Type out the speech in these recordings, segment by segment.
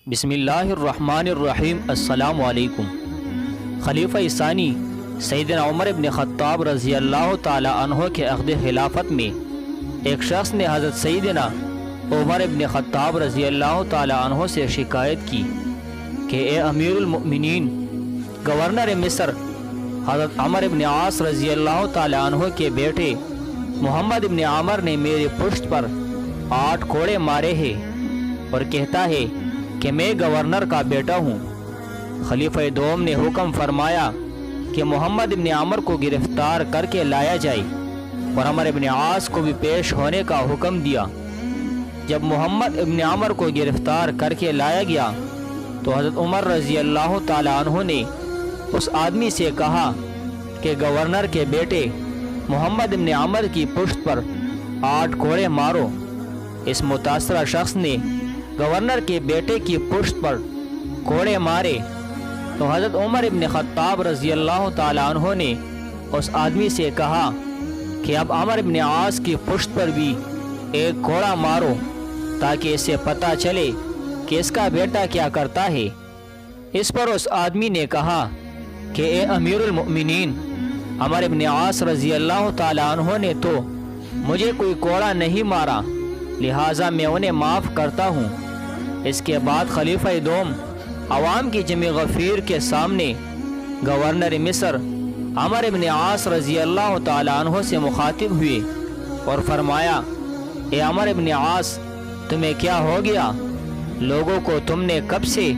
بسم اللہ الرحمن الرحیم۔ السلام علیکم۔ خلیفہ ثانی سیدنا عمر ابن خطاب رضی اللہ تعالی عنہ کے عہد خلافت میں ایک شخص نے حضرت سیدنا عمر ابن خطاب رضی اللہ تعالی عنہ سے شکایت کی کہ اے امیر المؤمنین، گورنر مصر حضرت عمر ابن عاص رضی اللہ تعالی عنہ کے بیٹے محمد ابن عامر نے میرے پشت پر 8 کوڑے مارے ہیں اور کہتا ہے کہ میں گورنر کا بیٹا ہوں۔ خلیفہ دوم نے حکم فرمایا کہ محمد ابن عامر کو گرفتار کر کے لایا جائے اور عمر ابن عاص کو بھی پیش ہونے کا حکم دیا۔ جب محمد ابن عامر کو گرفتار کر کے لایا گیا تو حضرت عمر رضی اللہ تعالی عنہ نے اس آدمی سے کہا کہ گورنر کے بیٹے محمد ابن عامر کی پشت پر 8 کوڑے مارو۔ اس متاثرہ شخص نے گورنر کے بیٹے کی پشت پر کوڑے مارے تو حضرت عمر ابن خطاب رضی اللہ تعالی عنہ نے اس آدمی سے کہا کہ اب عمر ابن عاص کی پشت پر بھی 1 کوڑا مارو تاکہ اسے پتہ چلے کہ اس کا بیٹا کیا کرتا ہے۔ اس پر اس آدمی نے کہا کہ اے امیر المؤمنین، عمر ابن عاص رضی اللہ تعالی عنہ نے تو مجھے کوئی کوڑا نہیں مارا، لہٰذا میں انہیں معاف کرتا ہوں۔ اس کے بعد خلیفہ دوم عوام کی جمع غفیر کے سامنے گورنر مصر عمر ابن عاص رضی اللہ تعالی عنہ سے مخاطب ہوئے اور فرمایا، اے عمر ابن عاص، تمہیں کیا ہو گیا؟ لوگوں کو تم نے کب سے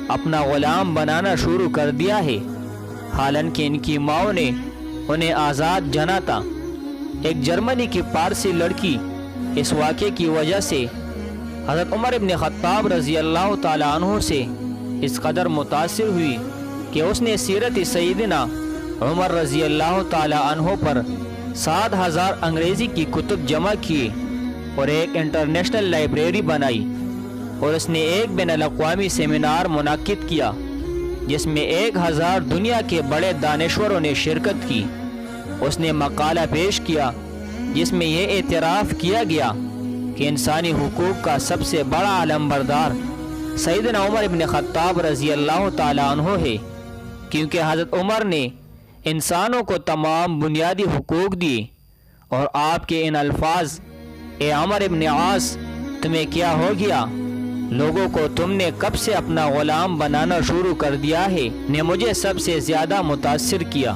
اپنا غلام بنانا شروع کر دیا ہے، حالانکہ ان کی ماؤں نے انہیں آزاد جانا تھا۔ ایک جرمنی کی پارسی لڑکی اس واقعے کی وجہ سے حضرت عمر ابن خطاب رضی اللہ تعالی عنہ سے اس قدر متاثر ہوئی کہ اس نے سیرت سیدنا عمر رضی اللہ تعالی عنہ پر 7000 انگریزی کی کتب جمع کیے اور ایک انٹرنیشنل لائبریری بنائی، اور اس نے ایک بین الاقوامی سیمینار منعقد کیا جس میں 1000 دنیا کے بڑے دانشوروں نے شرکت کی۔ اس نے مقالہ پیش کیا جس میں یہ اعتراف کیا گیا کہ انسانی حقوق کا سب سے بڑا علمبردار سیدنا عمر ابن خطاب رضی اللہ تعالی عنہ ہے، کیونکہ حضرت عمر نے انسانوں کو تمام بنیادی حقوق دیے۔ اور آپ کے ان الفاظ، اے عمر ابن عاص، تمہیں کیا ہو گیا؟ لوگوں کو تم نے کب سے اپنا غلام بنانا شروع کر دیا ہے، نے مجھے سب سے زیادہ متاثر کیا۔